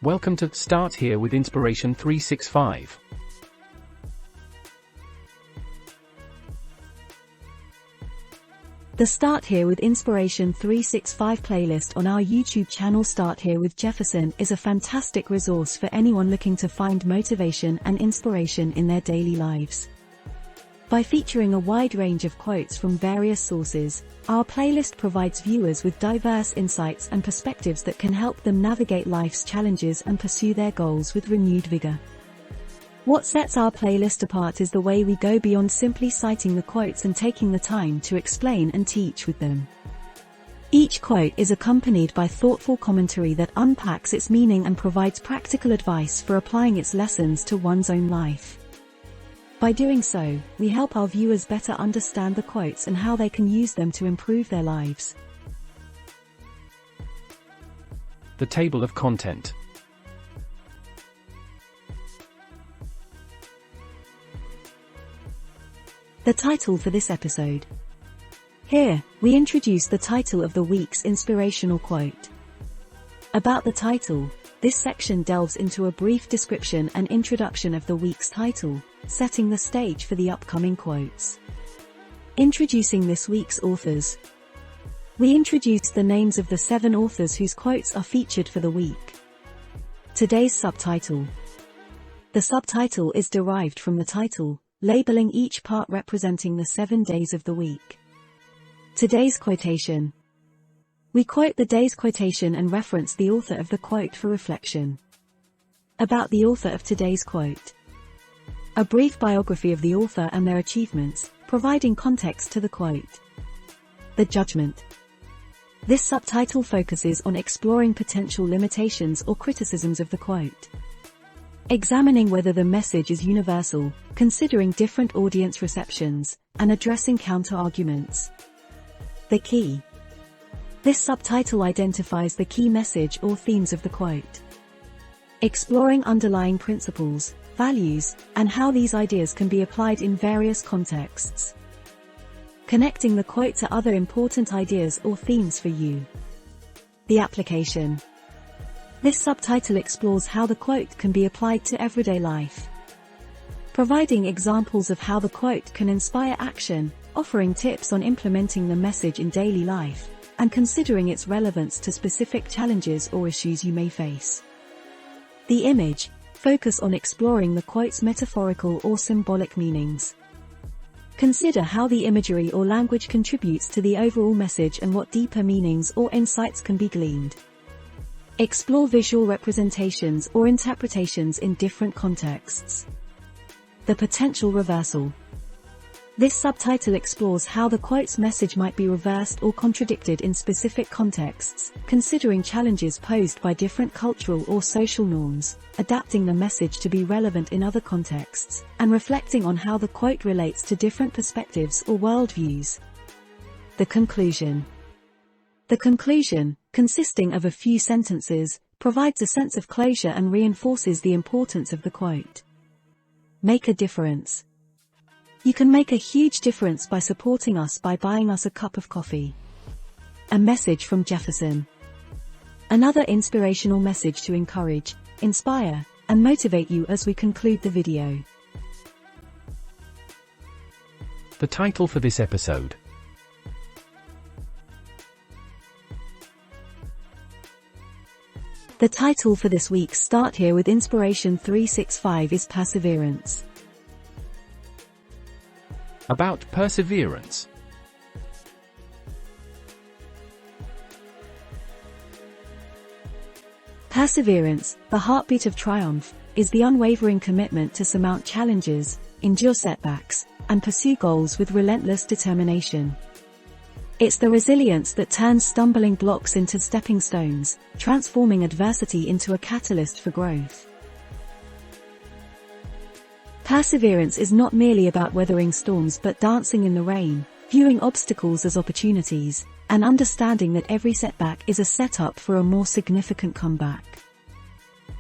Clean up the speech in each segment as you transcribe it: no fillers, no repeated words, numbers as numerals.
Welcome to Start Here with Inspiration 365. The Start Here with Inspiration 365 playlist on our YouTube channel Start Here with Jefferson is a fantastic resource for anyone looking to find motivation and inspiration in their daily lives. By featuring a wide range of quotes from various sources, our playlist provides viewers with diverse insights and perspectives that can help them navigate life's challenges and pursue their goals with renewed vigor. What sets our playlist apart is the way we go beyond simply citing the quotes and taking the time to explain and teach with them. Each quote is accompanied by thoughtful commentary that unpacks its meaning and provides practical advice for applying its lessons to one's own life. By doing so, we help our viewers better understand the quotes and how they can use them to improve their lives. The table of content. The title for this episode. Here, we introduce the title of the week's inspirational quote. About the title, this section delves into a brief description and introduction of the week's title, setting the stage for the upcoming quotes. Introducing this week's authors. We introduce the names of the 7 authors whose quotes are featured for the week. Today's subtitle. The subtitle is derived from the title, labeling each part representing the 7 days of the week. Today's quotation. We quote the day's quotation and reference the author of the quote for reflection. About the author of today's quote. A brief biography of the author and their achievements, providing context to the quote. The Judgement. This subtitle focuses on exploring potential limitations or criticisms of the quote. Examining whether the message is universal, considering different audience receptions, and addressing counter-arguments. The Key. This subtitle identifies the key message or themes of the quote. Exploring underlying principles, values, and how these ideas can be applied in various contexts. Connecting the quote to other important ideas or themes for you. The Application. This subtitle explores how the quote can be applied to everyday life. Providing examples of how the quote can inspire action, offering tips on implementing the message in daily life, and considering its relevance to specific challenges or issues you may face. The Image. Focus on exploring the quote's metaphorical or symbolic meanings. Consider how the imagery or language contributes to the overall message and what deeper meanings or insights can be gleaned. Explore visual representations or interpretations in different contexts. The Potential Reversal. This subtitle explores how the quote's message might be reversed or contradicted in specific contexts, considering challenges posed by different cultural or social norms, adapting the message to be relevant in other contexts, and reflecting on how the quote relates to different perspectives or worldviews. The Conclusion. The conclusion, consisting of a few sentences, provides a sense of closure and reinforces the importance of the quote. Make a difference. You can make a huge difference by supporting us by buying us a cup of coffee. A message from Jefferson. Another inspirational message to encourage, inspire, and motivate you as we conclude the video. The title for this episode. The title for this week's Start Here with Inspiration 365 is Perseverance. About perseverance. Perseverance, the heartbeat of triumph, is the unwavering commitment to surmount challenges, endure setbacks, and pursue goals with relentless determination. It's the resilience that turns stumbling blocks into stepping stones, transforming adversity into a catalyst for growth. Perseverance is not merely about weathering storms but dancing in the rain, viewing obstacles as opportunities, and understanding that every setback is a setup for a more significant comeback.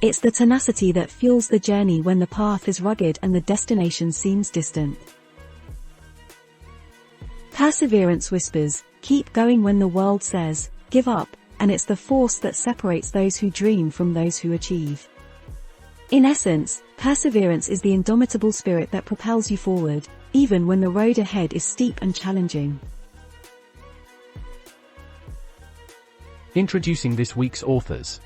It's the tenacity that fuels the journey when the path is rugged and the destination seems distant. Perseverance whispers, keep going when the world says, give up, and it's the force that separates those who dream from those who achieve. In essence, perseverance is the indomitable spirit that propels you forward, even when the road ahead is steep and challenging. Introducing this week's authors.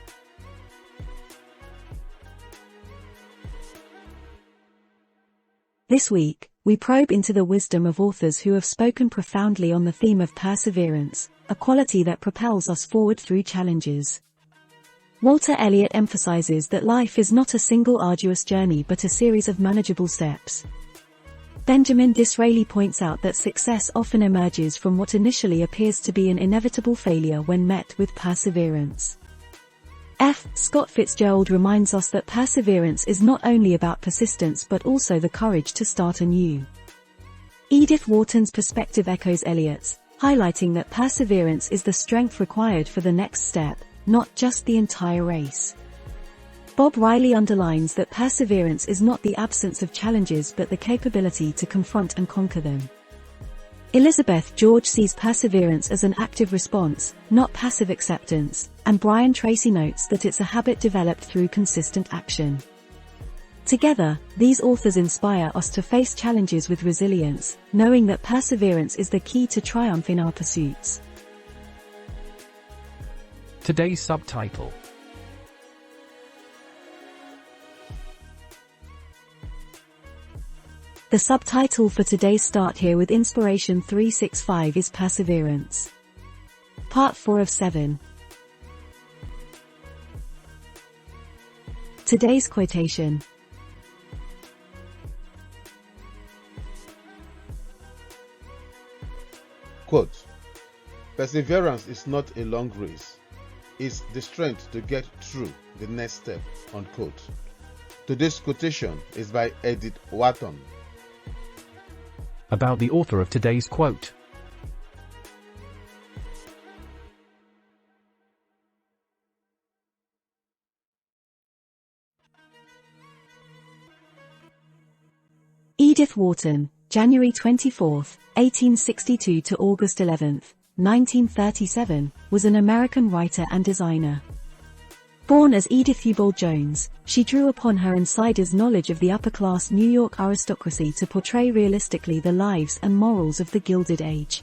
This week, we probe into the wisdom of authors who have spoken profoundly on the theme of perseverance, a quality that propels us forward through challenges. Walter Elliott emphasizes that life is not a single arduous journey but a series of manageable steps. Benjamin Disraeli points out that success often emerges from what initially appears to be an inevitable failure when met with perseverance. F. Scott Fitzgerald reminds us that perseverance is not only about persistence but also the courage to start anew. Edith Wharton's perspective echoes Elliott's, highlighting that perseverance is the strength required for the next step, not just the entire race. Bob Riley underlines that perseverance is not the absence of challenges but the capability to confront and conquer them. Elizabeth George sees perseverance as an active response, not passive acceptance, and Brian Tracy notes that it's a habit developed through consistent action. Together, these authors inspire us to face challenges with resilience, knowing that perseverance is the key to triumph in our pursuits. Today's subtitle. The subtitle for today's Start Here with Inspiration 365 is Perseverance. Part 4 of 7. Today's quotation. Quote, "Perseverance is not a long race. It's the strength to get through the next step." Unquote. Today's quotation is by Edith Wharton. About the author of today's quote. Edith Wharton, January 24, 1862 to August 11, 1937, was an American writer and designer. Born as Edith Hubald Jones, she drew upon her insider's knowledge of the upper-class New York aristocracy to portray realistically the lives and morals of the Gilded Age.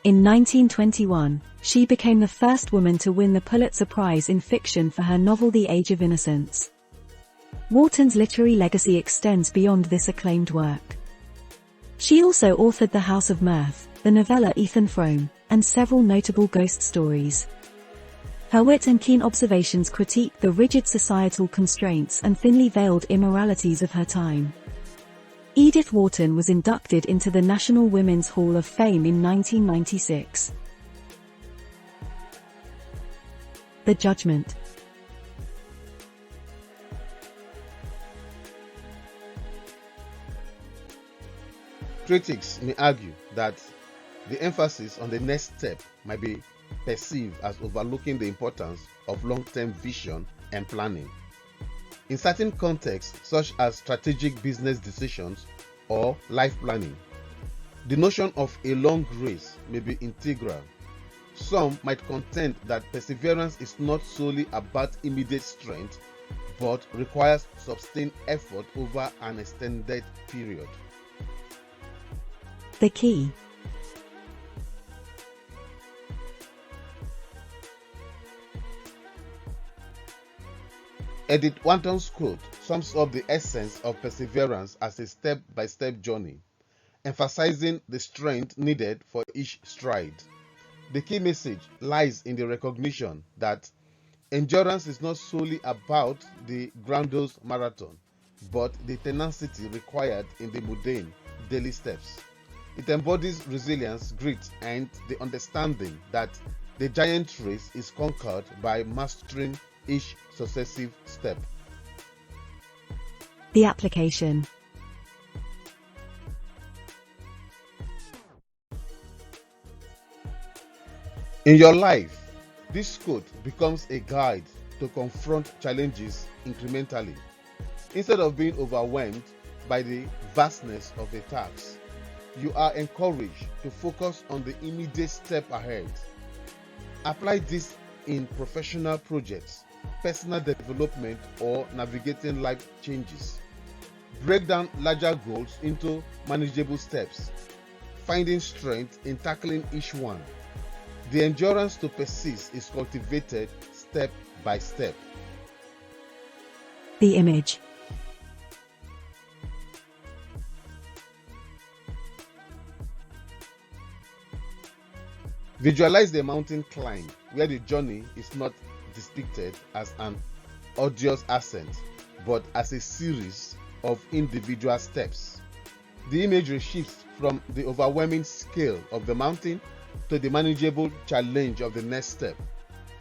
In 1921, she became the first woman to win the Pulitzer Prize in fiction for her novel The Age of Innocence. Wharton's literary legacy extends beyond this acclaimed work. She also authored The House of Mirth, the novella Ethan Frome, and several notable ghost stories. Her wit and keen observations critique the rigid societal constraints and thinly veiled immoralities of her time. Edith Wharton was inducted into the National Women's Hall of Fame in 1996. The Judgement. Critics may argue that the emphasis on the next step might be perceived as overlooking the importance of long-term vision and planning. In certain contexts, such as strategic business decisions or life planning, the notion of a long race may be integral. Some might contend that perseverance is not solely about immediate strength, but requires sustained effort over an extended period. The key. Edith Wharton's quote sums up the essence of perseverance as a step-by-step journey, emphasizing the strength needed for each stride. The key message lies in the recognition that endurance is not solely about the grandiose marathon, but the tenacity required in the mundane daily steps. It embodies resilience, grit, and the understanding that the giant race is conquered by mastering each successive step. The application. In your life, this quote becomes a guide to confront challenges incrementally, instead of being overwhelmed by the vastness of the task. You are encouraged to focus on the immediate step ahead. Apply this in professional projects, personal development, or navigating life changes. Break down larger goals into manageable steps, finding strength in tackling each one. The endurance to persist is cultivated step by step. The image. Visualize the mountain climb where the journey is not depicted as an arduous ascent, but as a series of individual steps. The imagery shifts from the overwhelming scale of the mountain to the manageable challenge of the next step.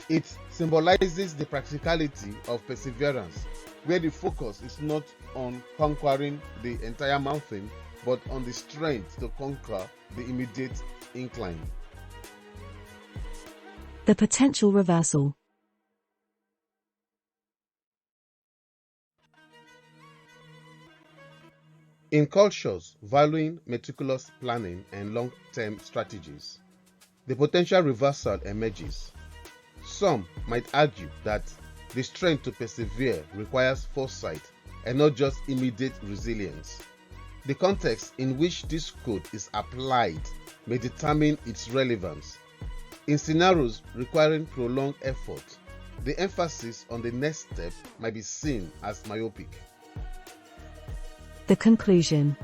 It symbolizes the practicality of perseverance, where the focus is not on conquering the entire mountain, but on the strength to conquer the immediate incline. The potential reversal. In cultures valuing meticulous planning and long-term strategies, the potential reversal emerges. Some might argue that the strength to persevere requires foresight and not just immediate resilience. The context in which this quote is applied may determine its relevance. In scenarios requiring prolonged effort, the emphasis on the next step might be seen as myopic. The conclusion.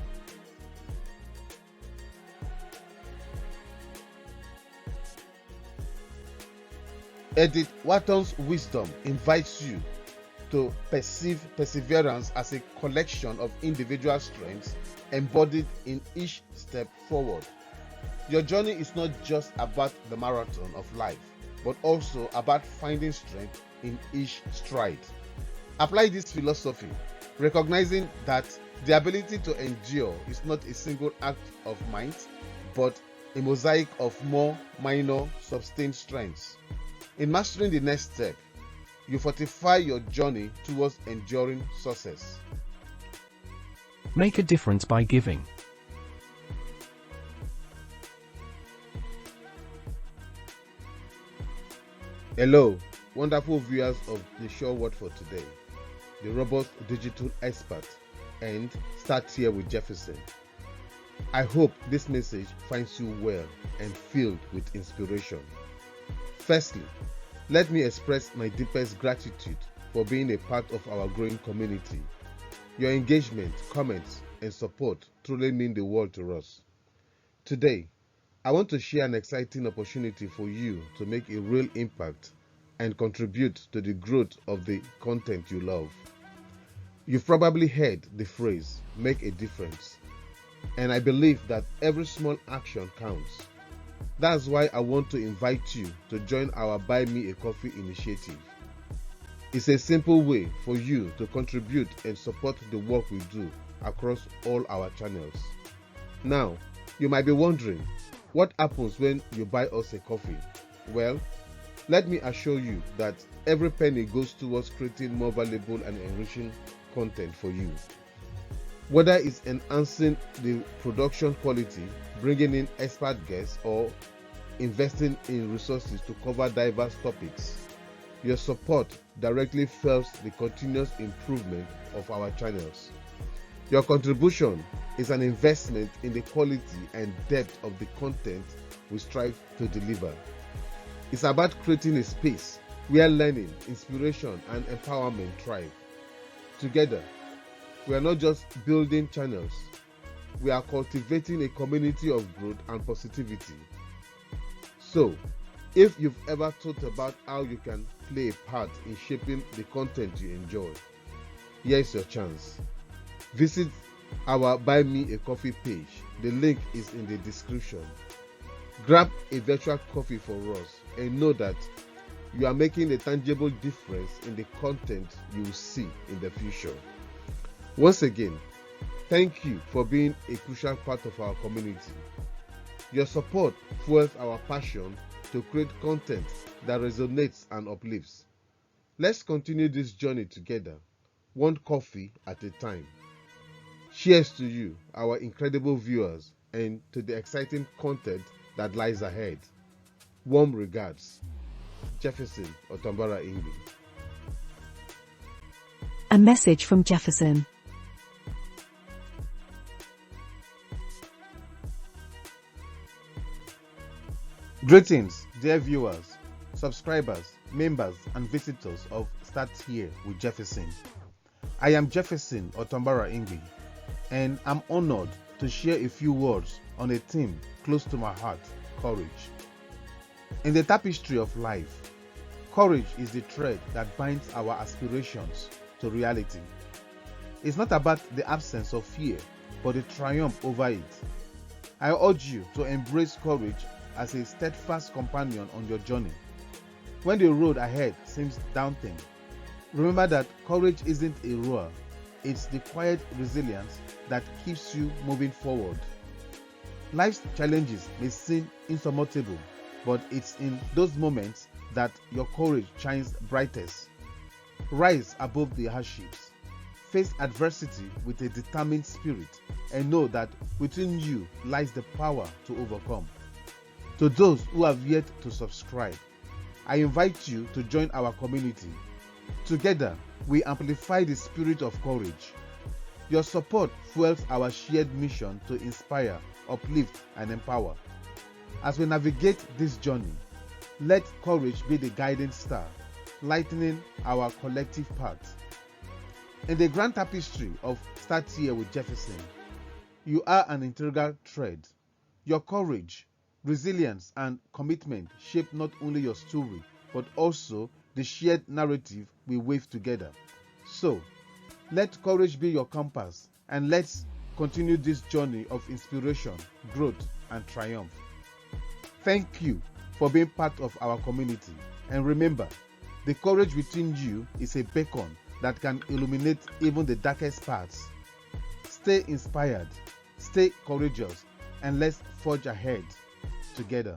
Edith Wharton's wisdom invites you to perceive perseverance as a collection of individual strengths embodied in each step forward. Your journey is not just about the marathon of life, but also about finding strength in each stride. Apply this philosophy, recognizing that the ability to endure is not a single act of might, but a mosaic of more minor, sustained strengths. In mastering the next step, you fortify your journey towards enduring success. Make a difference by giving. Hello, wonderful viewers of the Sure Word for Today, the robust digital expert, and Start Here with Jefferson. I hope this message finds you well and filled with inspiration. Firstly, let me express my deepest gratitude for being a part of our growing community. Your engagement, comments, and support truly mean the world to us. Today, I want to share an exciting opportunity for you to make a real impact and contribute to the growth of the content you love. You've probably heard the phrase, make a difference, and I believe that every small action counts. That's why I want to invite you to join our Buy Me a Coffee initiative. It's a simple way for you to contribute and support the work we do across all our channels. Now, you might be wondering, what happens when you buy us a coffee? Well, let me assure you that every penny goes towards creating more valuable and enriching content for you. Whether it's enhancing the production quality, bringing in expert guests, or investing in resources to cover diverse topics, your support directly fuels the continuous improvement of our channels. Your contribution is an investment in the quality and depth of the content we strive to deliver. It's about creating a space where learning, inspiration, and empowerment thrive. Together, we are not just building channels, we are cultivating a community of growth and positivity. So, if you've ever thought about how you can play a part in shaping the content you enjoy, here's your chance. Visit our Buy Me a Coffee page. The link is in the description. Grab a virtual coffee for us and know that you are making a tangible difference in the content you will see in the future. Once again, thank you for being a crucial part of our community. Your support fuels our passion to create content that resonates and uplifts. Let's continue this journey together, one coffee at a time. Cheers to you, our incredible viewers, and to the exciting content that lies ahead. Warm regards. Jefferson Otombara Ingbi. A message from Jefferson. Greetings, dear viewers, subscribers, members, and visitors of Start Here with Jefferson. I am Jefferson Otombara Ingbi, and I'm honored to share a few words on a theme close to my heart: courage. In the tapestry of life, courage is the thread that binds our aspirations to reality. It's not about the absence of fear, but the triumph over it. I urge you to embrace courage as a steadfast companion on your journey. When the road ahead seems daunting, remember that courage isn't a roar, it's the quiet resilience that keeps you moving forward. Life's challenges may seem insurmountable, but it's in those moments that your courage shines brightest. Rise above the hardships, face adversity with a determined spirit, and know that within you lies the power to overcome. To those who have yet to subscribe, I invite you to join our community. Together, we amplify the spirit of courage. Your support fuels our shared mission to inspire, uplift, and empower. As we navigate this journey, let courage be the guiding star, lightening our collective path. In the grand tapestry of Start Here with Jefferson, you are an integral thread. Your courage, resilience, and commitment shape not only your story, but also the shared narrative we weave together. So, let courage be your compass, and let's continue this journey of inspiration, growth, and triumph. Thank you for being part of our community, and remember, the courage within you is a beacon that can illuminate even the darkest paths. Stay inspired, stay courageous, and let's forge ahead together.